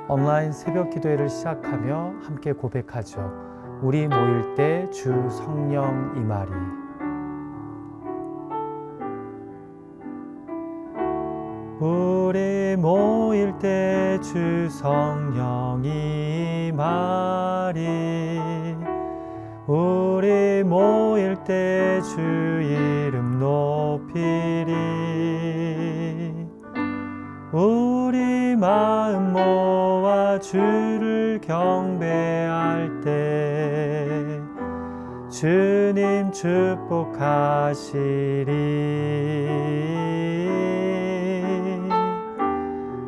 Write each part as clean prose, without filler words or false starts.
온라인 새벽 기도회를 시작하며 함께 고백하죠. 우리 모일 때 주 성령 임하리. 우리 모일 때 주 성령 임하리. 우리 모일 때 주 이름 높이리. 우리 마음 모아 주를 경배할 때 주님 축복하시리.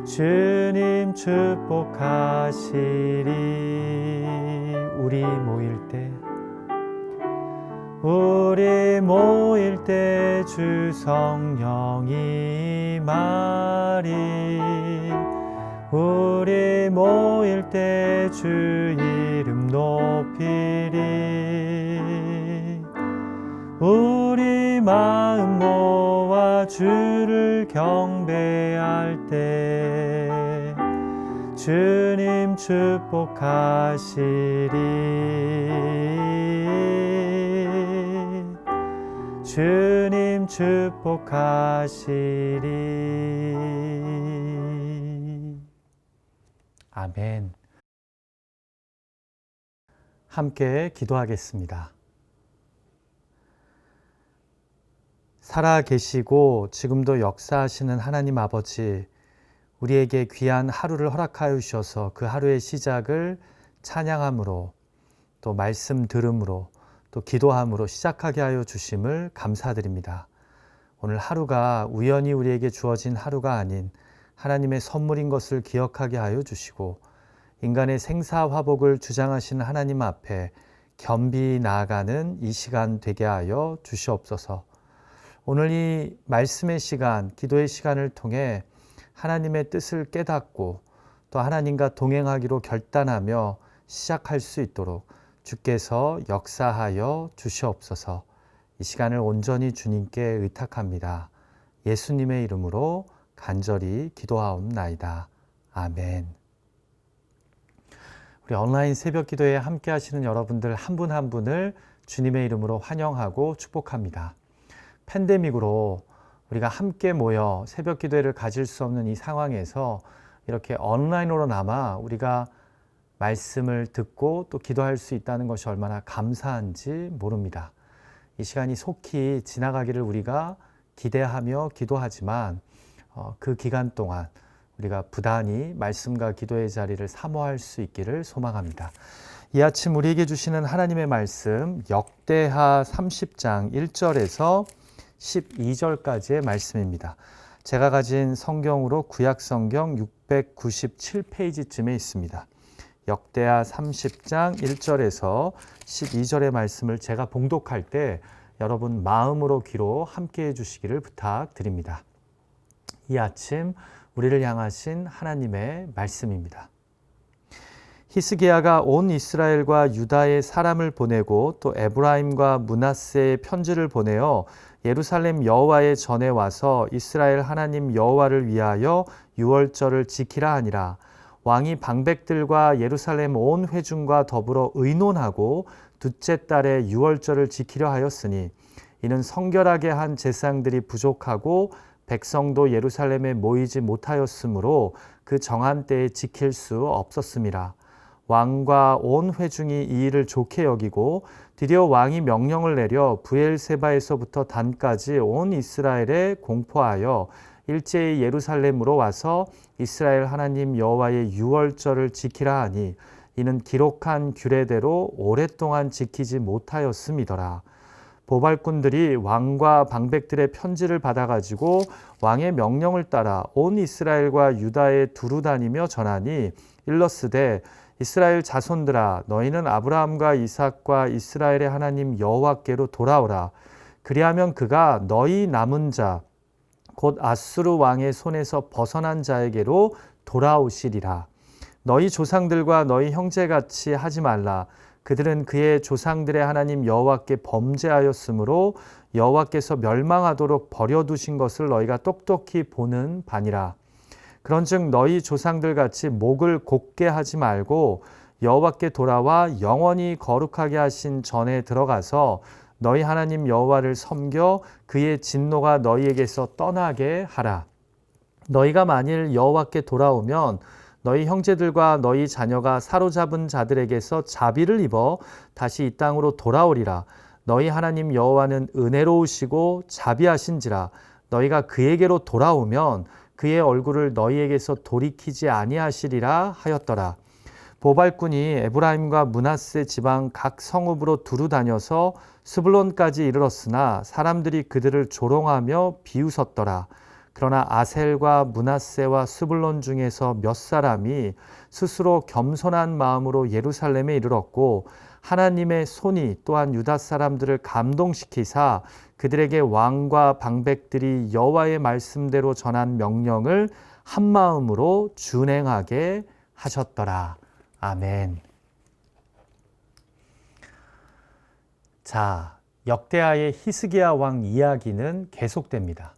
주님 축복하시리. 우리 모일 때 주 성령 임하리. 우리 모일 때 주 이름 높이리. 우리 마음 모아 주를 경배할 때 주님 축복하시리. 주님 축복하시리. 아멘. 함께 기도하겠습니다. 살아 계시고 지금도 역사하시는 하나님 아버지, 우리에게 귀한 하루를 허락하여 주셔서 그 하루의 시작을 찬양함으로, 또 말씀 들음으로, 또 기도함으로 시작하게 하여 주심을 감사드립니다. 오늘 하루가 우연히 우리에게 주어진 하루가 아닌 하나님의 선물인 것을 기억하게 하여 주시고, 인간의 생사화복을 주장하시는 하나님 앞에 겸비 나아가는 이 시간 되게 하여 주시옵소서. 오늘 이 말씀의 시간, 기도의 시간을 통해 하나님의 뜻을 깨닫고 또 하나님과 동행하기로 결단하며 시작할 수 있도록 주께서 역사하여 주시옵소서. 이 시간을 온전히 주님께 의탁합니다. 예수님의 이름으로 간절히 기도하옵나이다. 아멘. 우리 온라인 새벽 기도에 함께 하시는 여러분들 한 분 한 분을 주님의 이름으로 환영하고 축복합니다. 팬데믹으로 우리가 함께 모여 새벽 기도회를 가질 수 없는 이 상황에서 이렇게 온라인으로나마 우리가 말씀을 듣고 또 기도할 수 있다는 것이 얼마나 감사한지 모릅니다. 이 시간이 속히 지나가기를 우리가 기대하며 기도하지만 그 기간 동안 우리가 부단히 말씀과 기도의 자리를 사모할 수 있기를 소망합니다. 이 아침 우리에게 주시는 하나님의 말씀 역대하 30장 1절에서 12절까지의 말씀입니다. 제가 가진 성경으로 구약성경 697페이지쯤에 있습니다. 역대하 30장 1절에서 12절의 말씀을 제가 봉독할 때 여러분 마음으로 귀로 함께 해주시기를 부탁드립니다. 이 아침 우리를 향하신 하나님의 말씀입니다. 히스기야가 온 이스라엘과 유다의 사람을 보내고 또 에브라임과 므낫세의 편지를 보내어 예루살렘 여호와의 전에 와서 이스라엘 하나님 여호와를 위하여 유월절을 지키라 하니라. 왕이 방백들과 예루살렘 온 회중과 더불어 의논하고 둘째 달에 유월절을 지키려 하였으니 이는 성결하게 한 제사장들이 부족하고 백성도 예루살렘에 모이지 못하였으므로 그 정한 때에 지킬 수 없었음이라. 왕과 온 회중이 이 일을 좋게 여기고 드디어 왕이 명령을 내려 브엘세바에서부터 단까지 온 이스라엘에 공포하여 일제히 예루살렘으로 와서 이스라엘 하나님 여호와의 유월절을 지키라 하니 이는 기록한 규례대로 오랫동안 지키지 못하였음이더라. 보발꾼들이 왕과 방백들의 편지를 받아가지고 왕의 명령을 따라 온 이스라엘과 유다에 두루 다니며 전하니 일러스되 이스라엘 자손들아 너희는 아브라함과 이삭과 이스라엘의 하나님 여호와께로 돌아오라. 그리하면 그가 너희 남은 자 곧 아수르 왕의 손에서 벗어난 자에게로 돌아오시리라. 너희 조상들과 너희 형제같이 하지 말라. 그들은 그의 조상들의 하나님 여호와께 범죄하였으므로 여호와께서 멸망하도록 버려두신 것을 너희가 똑똑히 보는 바니라. 그런즉 너희 조상들 같이 목을 곧게 하지 말고 여호와께 돌아와 영원히 거룩하게 하신 전에 들어가서 너희 하나님 여호와를 섬겨 그의 진노가 너희에게서 떠나게 하라. 너희가 만일 여호와께 돌아오면 너희 형제들과 너희 자녀가 사로잡은 자들에게서 자비를 입어 다시 이 땅으로 돌아오리라. 너희 하나님 여호와는 은혜로우시고 자비하신지라. 너희가 그에게로 돌아오면 그의 얼굴을 너희에게서 돌이키지 아니하시리라 하였더라. 보발꾼이 에브라임과 므낫세 지방 각 성읍으로 두루 다녀서 스불론까지 이르렀으나 사람들이 그들을 조롱하며 비웃었더라. 그러나 아셀과 므낫세와 스불론 중에서 몇 사람이 스스로 겸손한 마음으로 예루살렘에 이르렀고 하나님의 손이 또한 유다 사람들을 감동시키사 그들에게 왕과 방백들이 여호와의 말씀대로 전한 명령을 한 마음으로 준행하게 하셨더라. 아멘. 자, 역대하의 히스기야 왕 이야기는 계속됩니다.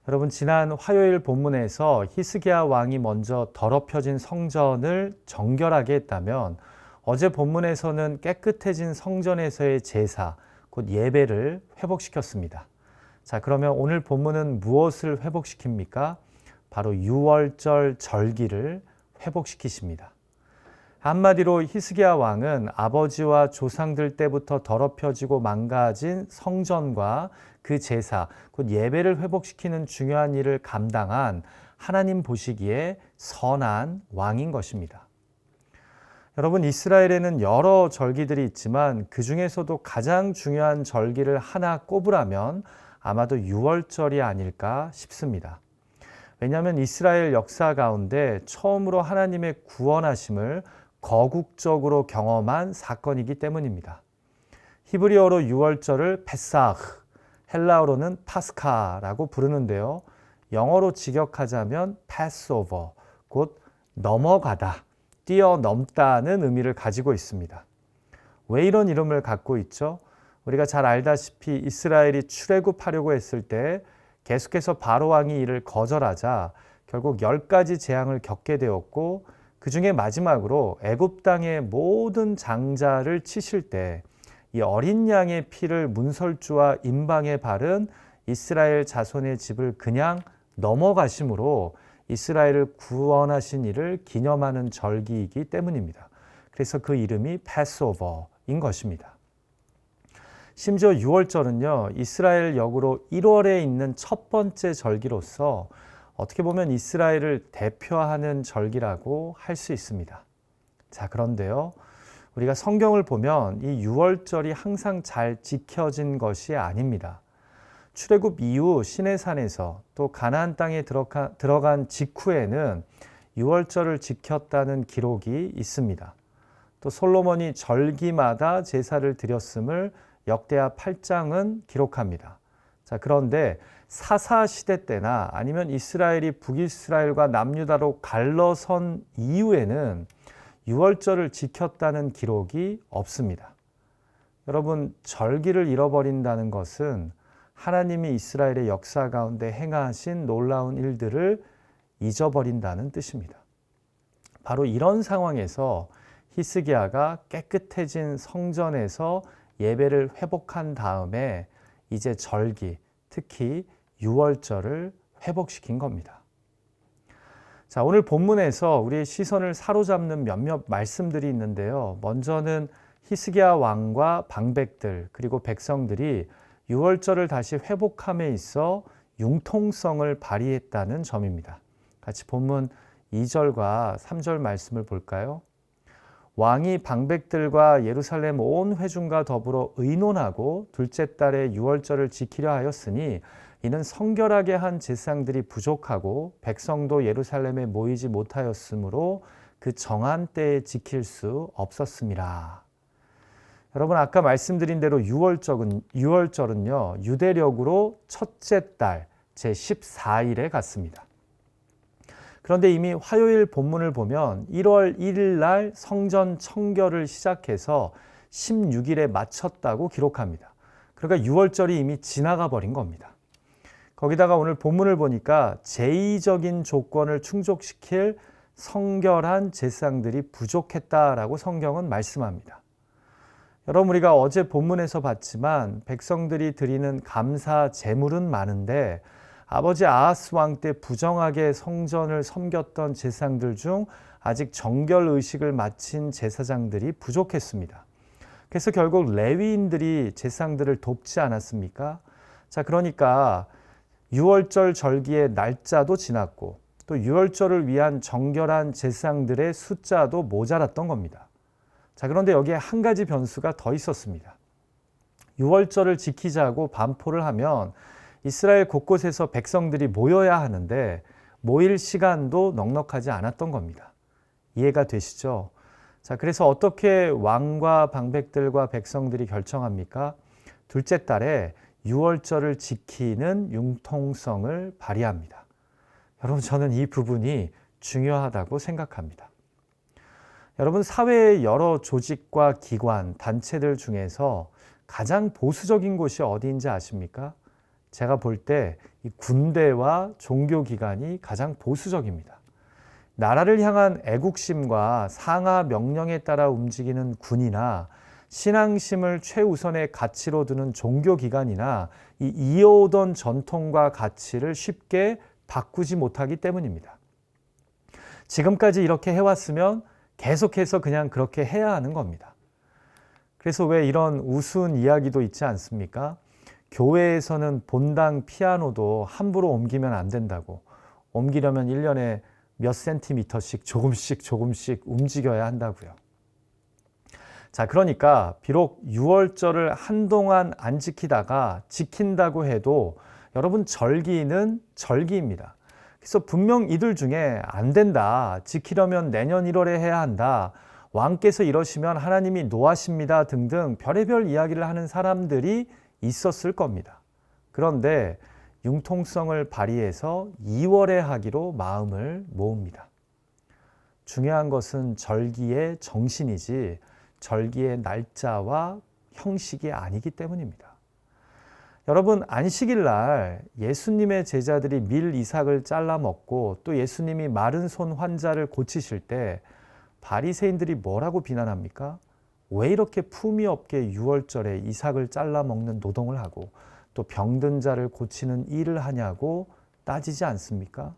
여러분, 지난 화요일 본문에서 히스기야 왕이 먼저 더럽혀진 성전을 정결하게 했다면 어제 본문에서는 깨끗해진 성전에서의 제사, 곧 예배를 회복시켰습니다. 자, 그러면 오늘 본문은 무엇을 회복시킵니까? 바로 유월절 절기를 회복시키십니다. 한마디로 히스기야 왕은 아버지와 조상들 때부터 더럽혀지고 망가진 성전과 그 제사, 곧 예배를 회복시키는 중요한 일을 감당한 하나님 보시기에 선한 왕인 것입니다. 여러분, 이스라엘에는 여러 절기들이 있지만 그 중에서도 가장 중요한 절기를 하나 꼽으라면 아마도 유월절이 아닐까 싶습니다. 왜냐하면 이스라엘 역사 가운데 처음으로 하나님의 구원하심을 거국적으로 경험한 사건이기 때문입니다. 히브리어로 유월절을 페사흐, 헬라어로는 파스카라고 부르는데요. 영어로 직역하자면 패스오버, 곧 넘어가다, 뛰어넘다는 의미를 가지고 있습니다. 왜 이런 이름을 갖고 있죠? 우리가 잘 알다시피 이스라엘이 출애굽하려고 했을 때 계속해서 바로 왕이 이를 거절하자 결국 10가지 재앙을 겪게 되었고 그 중에 마지막으로 애굽 땅의 모든 장자를 치실 때 이 어린 양의 피를 문설주와 임방에 바른 이스라엘 자손의 집을 그냥 넘어가심으로 이스라엘을 구원하신 이를 기념하는 절기이기 때문입니다. 그래서 그 이름이 패스오버인 것입니다. 심지어 유월절은요, 이스라엘 역으로 1월에 있는 첫 번째 절기로서 어떻게 보면 이스라엘을 대표하는 절기라고 할 수 있습니다. 자, 그런데요, 우리가 성경을 보면 이 유월절이 항상 잘 지켜진 것이 아닙니다. 출애굽 이후 시내산에서 또 가나안 땅에 들어간 직후에는 유월절을 지켰다는 기록이 있습니다. 또 솔로몬이 절기마다 제사를 드렸음을 역대하 8장은 기록합니다. 자, 그런데 사사 시대 때나 아니면 이스라엘이 북이스라엘과 남유다로 갈라선 이후에는 유월절을 지켰다는 기록이 없습니다. 여러분, 절기를 잃어버린다는 것은 하나님이 이스라엘의 역사 가운데 행하신 놀라운 일들을 잊어버린다는 뜻입니다. 바로 이런 상황에서 히스기야가 깨끗해진 성전에서 예배를 회복한 다음에 이제 절기, 특히 유월절을 회복시킨 겁니다. 자, 오늘 본문에서 우리의 시선을 사로잡는 몇몇 말씀들이 있는데요. 먼저는 히스기야 왕과 방백들 그리고 백성들이 유월절을 다시 회복함에 있어 융통성을 발휘했다는 점입니다. 같이 본문 2절과 3절 말씀을 볼까요? 왕이 방백들과 예루살렘 온 회중과 더불어 의논하고 둘째 달에 유월절을 지키려 하였으니 이는 성결하게 한 제사장들이 부족하고 백성도 예루살렘에 모이지 못하였으므로 그 정한 때에 지킬 수 없었습니다. 여러분, 아까 말씀드린 대로 유월절은요, 유대력으로 첫째 달 제14일에 갔습니다. 그런데 이미 화요일 본문을 보면 1월 1일 날 성전 청결을 시작해서 16일에 마쳤다고 기록합니다. 그러니까 유월절이 이미 지나가 버린 겁니다. 거기다가 오늘 본문을 보니까 제의적인 조건을 충족시킬 성결한 제사장들이 부족했다라고 성경은 말씀합니다. 여러분, 우리가 어제 본문에서 봤지만 백성들이 드리는 감사 제물은 많은데 아버지 아하스 왕 때 부정하게 성전을 섬겼던 제사장들 중 아직 정결 의식을 마친 제사장들이 부족했습니다. 그래서 결국 레위인들이 제사장들을 돕지 않았습니까? 자, 그러니까 유월절 절기의 날짜도 지났고 또 유월절을 위한 정결한 제사장들의 숫자도 모자랐던 겁니다. 자, 그런데 여기에 한 가지 변수가 더 있었습니다. 유월절을 지키자고 반포를 하면 이스라엘 곳곳에서 백성들이 모여야 하는데 모일 시간도 넉넉하지 않았던 겁니다. 이해가 되시죠? 자, 그래서 어떻게 왕과 방백들과 백성들이 결정합니까? 둘째 달에 유월절을 지키는 융통성을 발휘합니다. 여러분, 저는 이 부분이 중요하다고 생각합니다. 여러분, 사회의 여러 조직과 기관, 단체들 중에서 가장 보수적인 곳이 어디인지 아십니까? 제가 볼 때 이 군대와 종교기관이 가장 보수적입니다. 나라를 향한 애국심과 상하 명령에 따라 움직이는 군이나 신앙심을 최우선의 가치로 두는 종교기관이나 이 이어오던 전통과 가치를 쉽게 바꾸지 못하기 때문입니다. 지금까지 이렇게 해왔으면 계속해서 그냥 그렇게 해야 하는 겁니다. 그래서 왜 이런 우스운 이야기도 있지 않습니까? 교회에서는 본당 피아노도 함부로 옮기면 안 된다고. 옮기려면 1년에 몇 센티미터씩 조금씩 움직여야 한다고요. 자, 그러니까 비록 유월절을 한동안 안 지키다가 지킨다고 해도 여러분, 절기는 절기입니다. 그래서 분명 이들 중에 안 된다, 지키려면 내년 1월에 해야 한다, 왕께서 이러시면 하나님이 노하십니다 등등 별의별 이야기를 하는 사람들이 있었을 겁니다. 그런데 융통성을 발휘해서 2월에 하기로 마음을 모읍니다. 중요한 것은 절기의 정신이지 절기의 날짜와 형식이 아니기 때문입니다. 여러분, 안식일 날 예수님의 제자들이 밀 이삭을 잘라 먹고 또 예수님이 마른 손 환자를 고치실 때 바리새인들이 뭐라고 비난합니까? 왜 이렇게 품위 없게 유월절에 이삭을 잘라 먹는 노동을 하고 또 병든 자를 고치는 일을 하냐고 따지지 않습니까?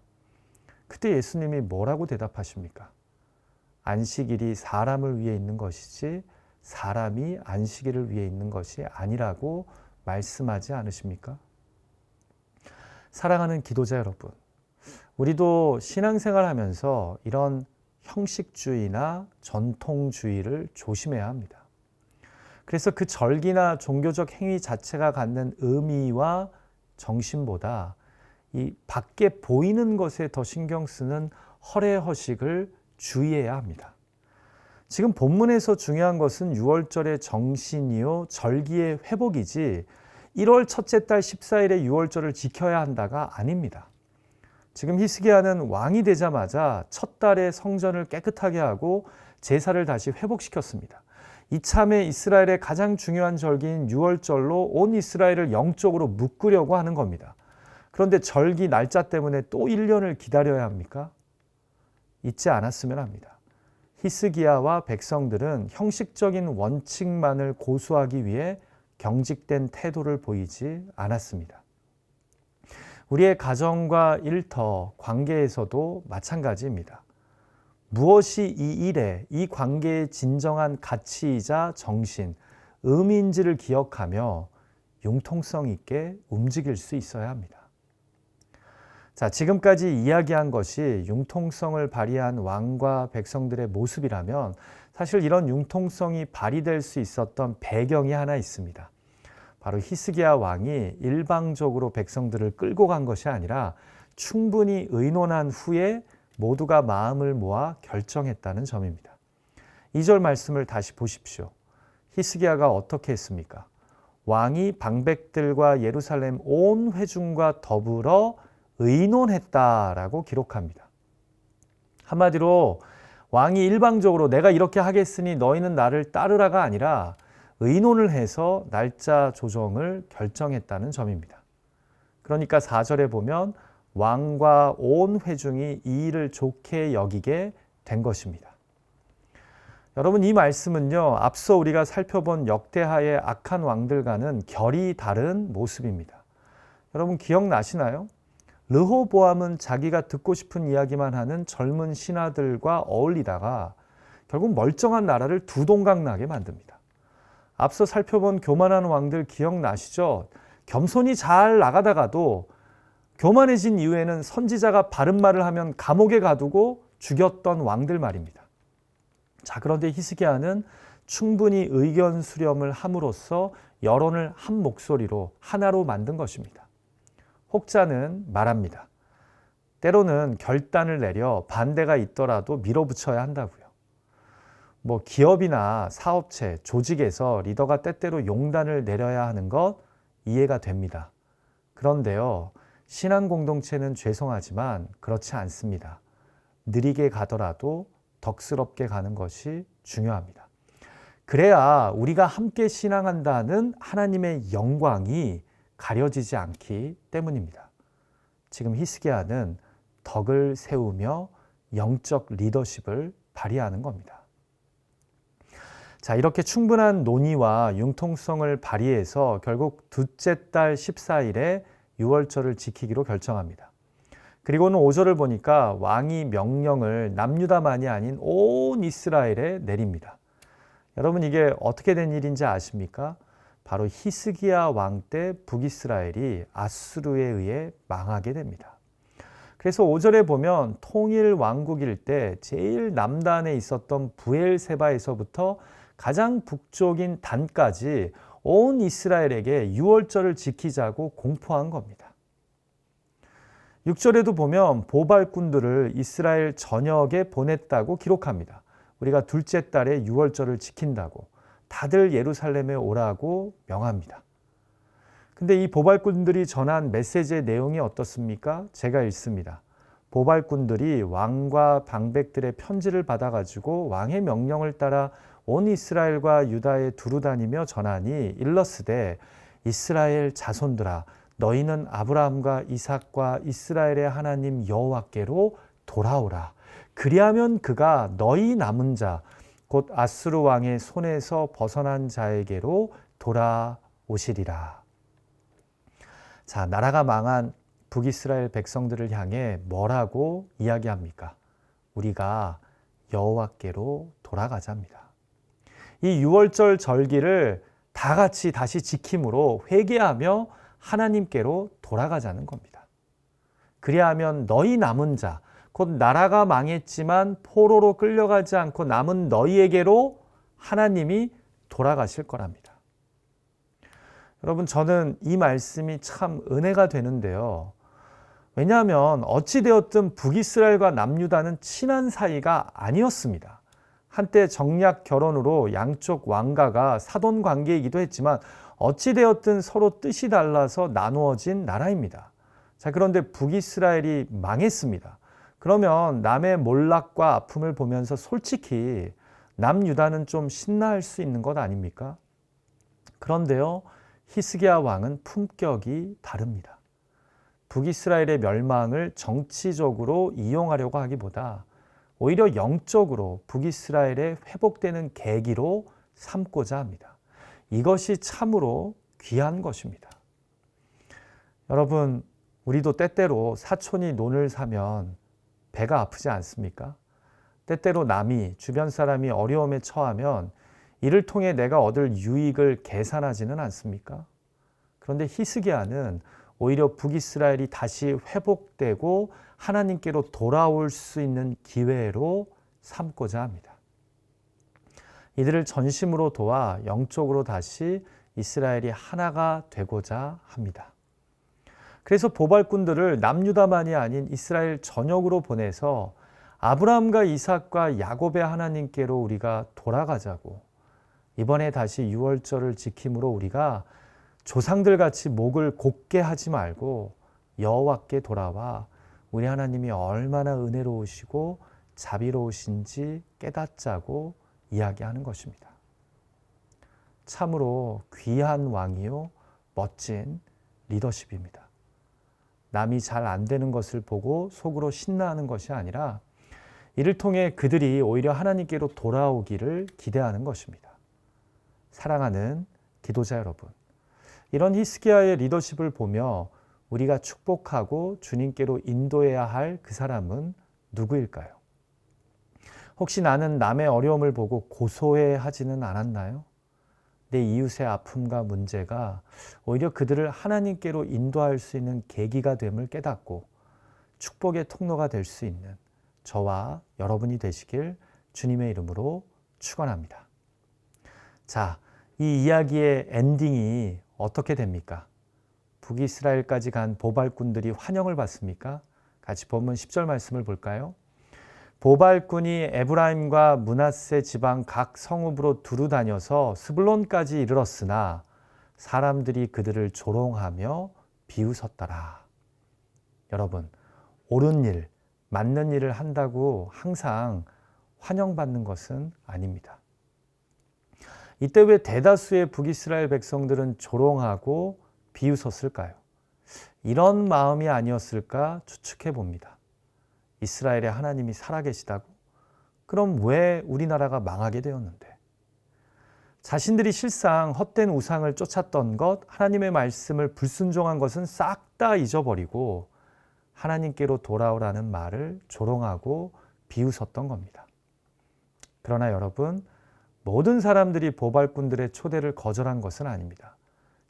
그때 예수님이 뭐라고 대답하십니까? 안식일이 사람을 위해 있는 것이지 사람이 안식일을 위해 있는 것이 아니라고 말씀하지 않으십니까? 사랑하는 기도자 여러분, 우리도 신앙생활 하면서 이런 형식주의나 전통주의를 조심해야 합니다. 그래서 그 절기나 종교적 행위 자체가 갖는 의미와 정신보다 이 밖에 보이는 것에 더 신경 쓰는 허례허식을 주의해야 합니다. 지금 본문에서 중요한 것은 유월절의 정신이요 절기의 회복이지 1월 첫째 달 14일에 유월절을 지켜야 한다가 아닙니다. 지금 히스기야는 왕이 되자마자 첫 달에 성전을 깨끗하게 하고 제사를 다시 회복시켰습니다. 이참에 이스라엘의 가장 중요한 절기인 유월절로 온 이스라엘을 영적으로 묶으려고 하는 겁니다. 그런데 절기 날짜 때문에 또 1년을 기다려야 합니까? 잊지 않았으면 합니다. 히스기야와 백성들은 형식적인 원칙만을 고수하기 위해 경직된 태도를 보이지 않았습니다. 우리의 가정과 일터, 관계에서도 마찬가지입니다. 무엇이 이 일에, 이 관계의 진정한 가치이자 정신, 의미인지를 기억하며 융통성 있게 움직일 수 있어야 합니다. 자, 지금까지 이야기한 것이 융통성을 발휘한 왕과 백성들의 모습이라면 사실 이런 융통성이 발휘될 수 있었던 배경이 하나 있습니다. 바로 히스기야 왕이 일방적으로 백성들을 끌고 간 것이 아니라 충분히 의논한 후에 모두가 마음을 모아 결정했다는 점입니다. 2절 말씀을 다시 보십시오. 히스기야가 어떻게 했습니까? 왕이 방백들과 예루살렘 온 회중과 더불어 의논했다라고 기록합니다. 한마디로 왕이 일방적으로 내가 이렇게 하겠으니 너희는 나를 따르라가 아니라 의논을 해서 날짜 조정을 결정했다는 점입니다. 그러니까 4절에 보면 왕과 온 회중이 이 일을 좋게 여기게 된 것입니다. 여러분, 이 말씀은요, 앞서 우리가 살펴본 역대하의 악한 왕들과는 결이 다른 모습입니다. 여러분 기억나시나요? 르호보암은 자기가 듣고 싶은 이야기만 하는 젊은 신하들과 어울리다가 결국 멀쩡한 나라를 두 동강 나게 만듭니다. 앞서 살펴본 교만한 왕들 기억나시죠? 겸손히 잘 나가다가도 교만해진 이후에는 선지자가 바른 말을 하면 감옥에 가두고 죽였던 왕들 말입니다. 자, 그런데 히스기야는 충분히 의견 수렴을 함으로써 여론을 한 목소리로 하나로 만든 것입니다. 혹자는 말합니다. 때로는 결단을 내려 반대가 있더라도 밀어붙여야 한다고요. 기업이나 사업체, 조직에서 리더가 때때로 용단을 내려야 하는 것 이해가 됩니다. 그런데요, 신앙 공동체는 죄송하지만 그렇지 않습니다. 느리게 가더라도 덕스럽게 가는 것이 중요합니다. 그래야 우리가 함께 신앙한다는 하나님의 영광이 가려지지 않기 때문입니다. 지금 히스기야는 덕을 세우며 영적 리더십을 발휘하는 겁니다. 자, 이렇게 충분한 논의와 융통성을 발휘해서 결국 둘째 달 14일에 유월절을 지키기로 결정합니다. 그리고는 5절을 보니까 왕이 명령을 남유다만이 아닌 온 이스라엘에 내립니다. 여러분, 이게 어떻게 된 일인지 아십니까? 바로 히스기야 왕 때 북이스라엘이 아수르에 의해 망하게 됩니다. 그래서 5절에 보면 통일 왕국일 때 제일 남단에 있었던 부엘세바에서부터 가장 북쪽인 단까지 온 이스라엘에게 유월절을 지키자고 공포한 겁니다. 6절에도 보면 보발꾼들을 이스라엘 전역에 보냈다고 기록합니다. 우리가 둘째 달에 유월절을 지킨다고 다들 예루살렘에 오라고 명합니다. 근데 이 보발꾼들이 전한 메시지의 내용이 어떻습니까? 제가 읽습니다. 보발꾼들이 왕과 방백들의 편지를 받아가지고 왕의 명령을 따라 온 이스라엘과 유다에 두루다니며 전하니 일러스되 이스라엘 자손들아 너희는 아브라함과 이삭과 이스라엘의 하나님 여호와께로 돌아오라. 그리하면 그가 너희 남은 자 곧 아수르 왕의 손에서 벗어난 자에게로 돌아오시리라. 자, 나라가 망한 북이스라엘 백성들을 향해 뭐라고 이야기합니까? 우리가 여호와께로 돌아가자입니다. 이 유월절 절기를 다 같이 다시 지킴으로 회개하며 하나님께로 돌아가자는 겁니다. 그리하면 너희 남은 자, 곧 나라가 망했지만 포로로 끌려가지 않고 남은 너희에게로 하나님이 돌아가실 거랍니다. 여러분, 저는 이 말씀이 참 은혜가 되는데요. 왜냐하면 어찌되었든 북이스라엘과 남유다는 친한 사이가 아니었습니다. 한때 정략 결혼으로 양쪽 왕가가 사돈 관계이기도 했지만 어찌되었든 서로 뜻이 달라서 나누어진 나라입니다. 자, 그런데 북이스라엘이 망했습니다. 그러면 남의 몰락과 아픔을 보면서 솔직히 남유다는 좀 신나할 수 있는 것 아닙니까? 그런데요, 히스기야 왕은 품격이 다릅니다. 북이스라엘의 멸망을 정치적으로 이용하려고 하기보다 오히려 영적으로 북이스라엘의 회복되는 계기로 삼고자 합니다. 이것이 참으로 귀한 것입니다. 여러분, 우리도 때때로 사촌이 논을 사면 배가 아프지 않습니까? 때때로 남이, 주변 사람이 어려움에 처하면 이를 통해 내가 얻을 유익을 계산하지는 않습니까? 그런데 히스기야는 오히려 북이스라엘이 다시 회복되고 하나님께로 돌아올 수 있는 기회로 삼고자 합니다. 이들을 전심으로 도와 영적으로 다시 이스라엘이 하나가 되고자 합니다. 그래서 보발꾼들을 남유다만이 아닌 이스라엘 전역으로 보내서 아브라함과 이삭과 야곱의 하나님께로 우리가 돌아가자고, 이번에 다시 유월절을 지킴으로 우리가 조상들 같이 목을 곧게 하지 말고 여호와께 돌아와 우리 하나님이 얼마나 은혜로우시고 자비로우신지 깨닫자고 이야기하는 것입니다. 참으로 귀한 왕이요 멋진 리더십입니다. 남이 잘 안 되는 것을 보고 속으로 신나하는 것이 아니라 이를 통해 그들이 오히려 하나님께로 돌아오기를 기대하는 것입니다. 사랑하는 기도자 여러분, 이런 히스기야의 리더십을 보며 우리가 축복하고 주님께로 인도해야 할 그 사람은 누구일까요? 혹시 나는 남의 어려움을 보고 고소해 하지는 않았나요? 내 이웃의 아픔과 문제가 오히려 그들을 하나님께로 인도할 수 있는 계기가 됨을 깨닫고 축복의 통로가 될 수 있는 저와 여러분이 되시길 주님의 이름으로 축원합니다. 자, 이 이야기의 엔딩이 어떻게 됩니까? 북이스라엘까지 간 보발꾼들이 환영을 받습니까? 같이 본문 10절 말씀을 볼까요? 보발꾼이 에브라임과 므낫세 지방 각 성읍으로 두루 다녀서 스불론까지 이르렀으나 사람들이 그들을 조롱하며 비웃었더라. 여러분, 옳은 일, 맞는 일을 한다고 항상 환영받는 것은 아닙니다. 이때 왜 대다수의 북이스라엘 백성들은 조롱하고 비웃었을까요? 이런 마음이 아니었을까 추측해 봅니다. 이스라엘의 하나님이 살아계시다고? 그럼 왜 우리나라가 망하게 되었는데? 자신들이 실상 헛된 우상을 쫓았던 것, 하나님의 말씀을 불순종한 것은 싹 다 잊어버리고 하나님께로 돌아오라는 말을 조롱하고 비웃었던 겁니다. 그러나 여러분, 모든 사람들이 보발꾼들의 초대를 거절한 것은 아닙니다.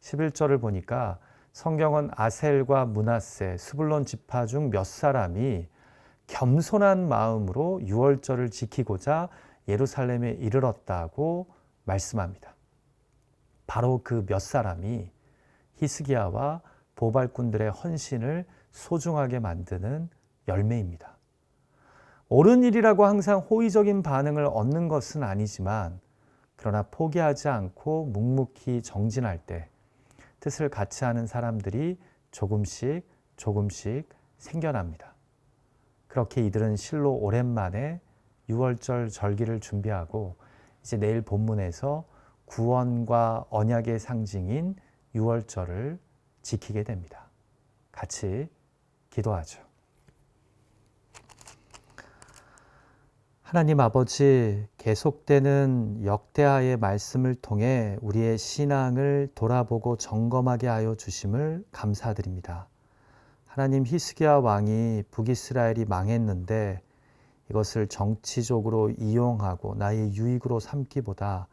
11절을 보니까 성경은 아셀과 므낫세, 스불론 지파 중 몇 사람이 겸손한 마음으로 유월절을 지키고자 예루살렘에 이르렀다고 말씀합니다. 바로 그 몇 사람이 히스기야와 보발꾼들의 헌신을 소중하게 만드는 열매입니다. 옳은 일이라고 항상 호의적인 반응을 얻는 것은 아니지만 그러나 포기하지 않고 묵묵히 정진할 때 뜻을 같이 하는 사람들이 조금씩 생겨납니다. 그렇게 이들은 실로 오랜만에 유월절 절기를 준비하고 이제 내일 본문에서 구원과 언약의 상징인 유월절을 지키게 됩니다. 같이 기도하죠. 하나님 아버지, 계속되는 역대하의 말씀을 통해 우리의 신앙을 돌아보고 점검하게 하여 주심을 감사드립니다. 하나님, 히스기야 왕이 북이스라엘이 망했는데 이것을 정치적으로 이용하고 나의 유익으로 삼기보다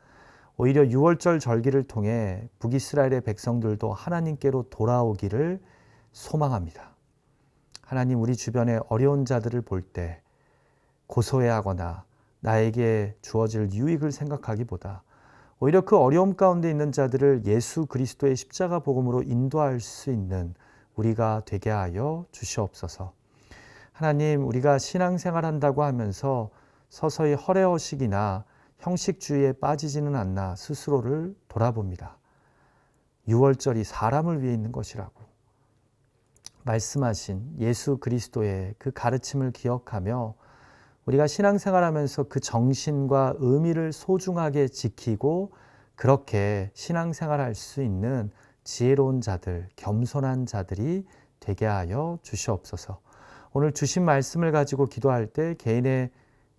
오히려 유월절 절기를 통해 북이스라엘의 백성들도 하나님께로 돌아오기를 소망합니다. 하나님, 우리 주변에 어려운 자들을 볼 때 고소해하거나 나에게 주어질 유익을 생각하기보다 오히려 그 어려움 가운데 있는 자들을 예수 그리스도의 십자가 복음으로 인도할 수 있는 우리가 되게 하여 주시옵소서. 하나님, 우리가 신앙생활 한다고 하면서 서서히 허례허식이나 형식주의에 빠지지는 않나 스스로를 돌아봅니다. 유월절이 사람을 위해 있는 것이라고 말씀하신 예수 그리스도의 그 가르침을 기억하며 우리가 신앙생활하면서 그 정신과 의미를 소중하게 지키고 그렇게 신앙생활할 수 있는 지혜로운 자들, 겸손한 자들이 되게 하여 주시옵소서. 오늘 주신 말씀을 가지고 기도할 때 개인의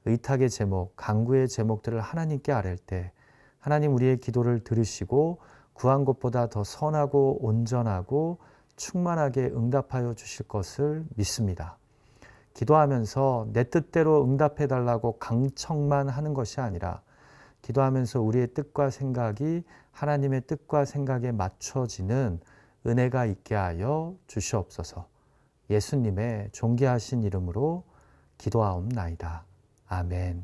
의탁의 제목, 간구의 제목들을 하나님께 아뢰 때 하나님 우리의 기도를 들으시고 구한 것보다 더 선하고 온전하고 충만하게 응답하여 주실 것을 믿습니다. 기도하면서 내 뜻대로 응답해달라고 강청만 하는 것이 아니라 기도하면서 우리의 뜻과 생각이 하나님의 뜻과 생각에 맞춰지는 은혜가 있게 하여 주시옵소서. 예수님의 존귀하신 이름으로 기도하옵나이다. 아멘.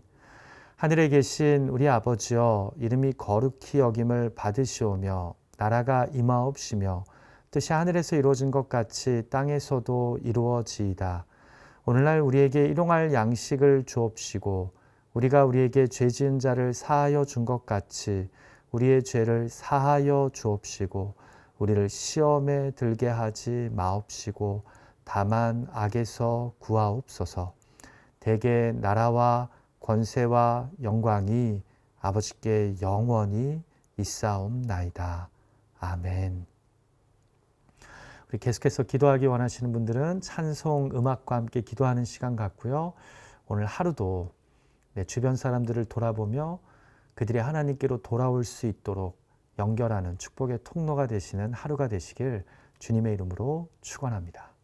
하늘에 계신 우리 아버지여, 이름이 거룩히 여김을 받으시오며 나라가 임하옵시며 뜻이 하늘에서 이루어진 것 같이 땅에서도 이루어지이다. 오늘날 우리에게 일용할 양식을 주옵시고 우리가 우리에게 죄 지은 자를 사하여 준 것 같이 우리의 죄를 사하여 주옵시고 우리를 시험에 들게 하지 마옵시고 다만 악에서 구하옵소서. 대개 나라와 권세와 영광이 아버지께 영원히 있사옵나이다. 아멘. 계속해서 기도하기 원하시는 분들은 찬송 음악과 함께 기도하는 시간 갖고요. 오늘 하루도 내 주변 사람들을 돌아보며 그들이 하나님께로 돌아올 수 있도록 연결하는 축복의 통로가 되시는 하루가 되시길 주님의 이름으로 축원합니다.